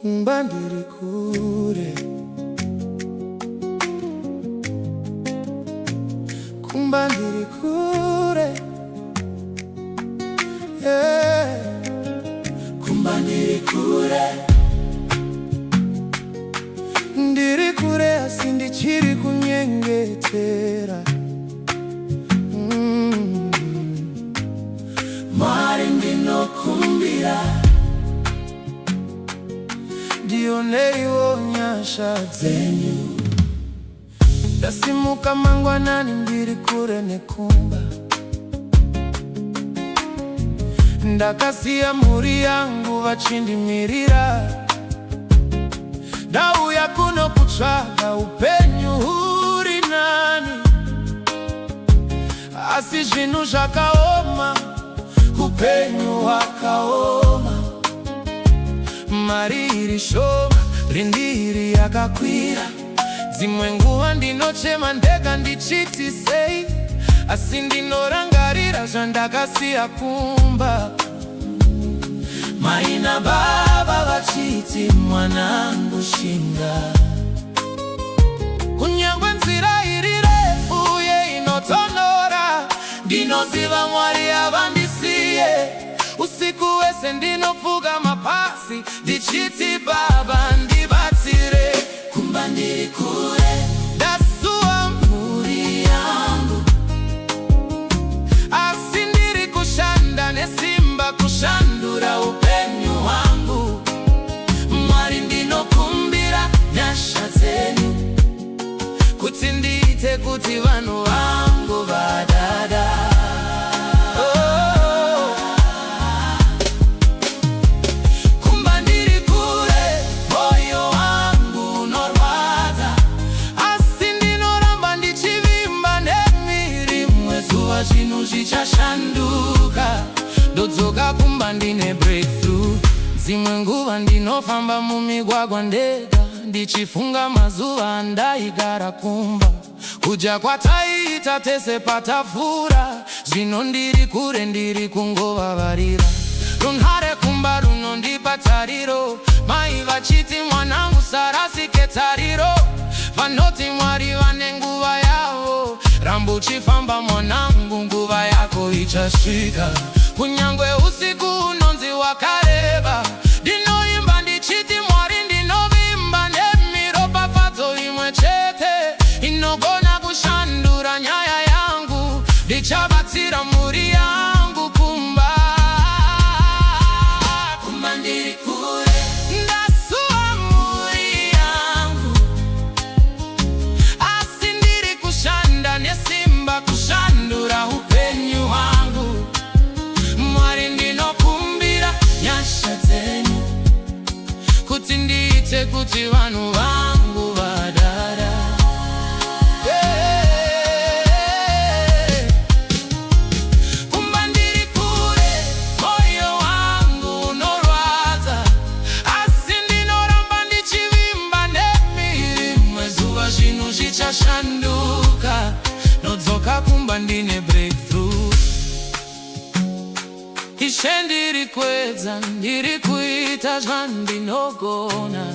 kumba ndiri kure, kumba ndiri kure, yeah. Kumba ndiri kure, ndiri kure asi ndichiri kunyengetera. Mwari ndinokumbira, ndioneiwo nyasha dzenyu. Ndasimuka mangwanani ndiri kure nekumba, ndakasiya mhuri yangu vachindimirira. Ndauya kuno kutsvaga upenyu huri nani, asi zvinhu zvakaoma, upenyu hwakaoma. Mari iri shoma, rindiri yakakwira. Dzimwe nguva ndinochema ndega ndichiti sei, asi ndinorangarira zvandakasiya kumba. Mai nababa vachiti mwanangu shinga, kunyangwe nzira iri refu uye inotonhora, ndinoziva Mwari havandisiye. Usiku wese ndinopfugama pasi ndichiti Baba ndibatsire. Kumba ndiri kure, ndasuwa mhuri yangu, asi ndiri kushanda nesimba kushandura upenyu hwangu. Mwari ndinokumbira nyasha dzenyu, kuti ndiite kuti vanhu vangu vadada. Kumba ndiri kure, moyo wangu unorwadza, asi ndinoramba ndichivimba nemiri. Mumwe zuva zvinhu zvichashanduka, ndodzoka kumba ndine breakthrough. Dzimwe nguva ndinofamba mumigwagwa ndega, ndichifunga mazuva andaigara kumba. Kudya kwataita tese patafura, zvino ndiri kure ndiri kungovavarira. Runhare kumba runondipa tariro, mai vachiti mwanangu sarasike tariro. Vanoti Mwari vane nguva yavo, ramba uchifamba mwanangu, nguva yako ichasvika. Kunyangwe usiku unonzi wakareba, ndinoimba ndichiti Mwari ndinovimba nemiropafadzo imwe chete inogona kushandura nyaya yangu. Ndichabatsira mhuri yangu kumba. Kumba ndiri kure, ndasuwa mhuri yangu, asi ndiri kushanda nesimba kushandura upenyu hwangu. Mwari ndinokumbira nyasha dzenyu, kuti ndiite kuti vanhu vangu vadada. Kumba ndiri kure, moyo wangu unorwadza, asi ndinoramba ndichivimba nemiri. Mumwe zuva zvinhu zvichashanduka, ndodzoka kumba ndine breakthrough. Ishe ndiri kwedza, ndiri kuita zvandinogona,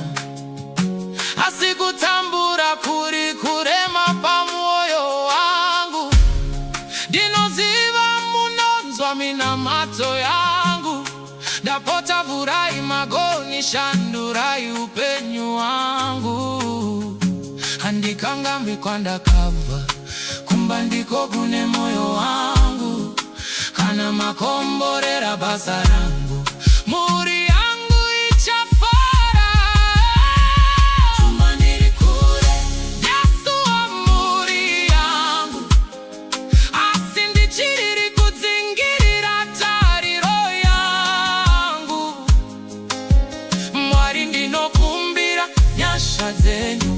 asi kutambura kuri kurema pamwoyo wangu. Ndinoziva munonzwa minamato yangu, ndapota vurai magoni, shandurai upenyu wangu. Handikangamwi kwandakabva, kumba ndiko kune moyo wangu. Kana makomborera basa rangu, mhuri yangu ichafara. Kumba ndiri kure, ndasuwa mhuri yangu, asi ndichiri kudzingirira tariro yangu. Mwari ndinokumbira nyasha dzenyu,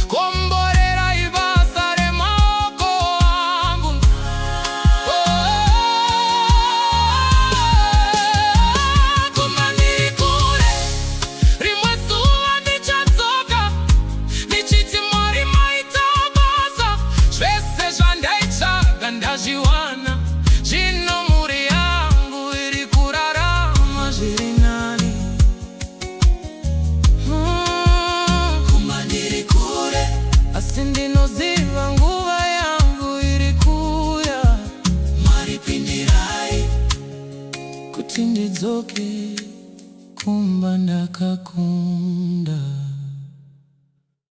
komborera ibasa remaoko angu. kasoke kumba ndakakunda.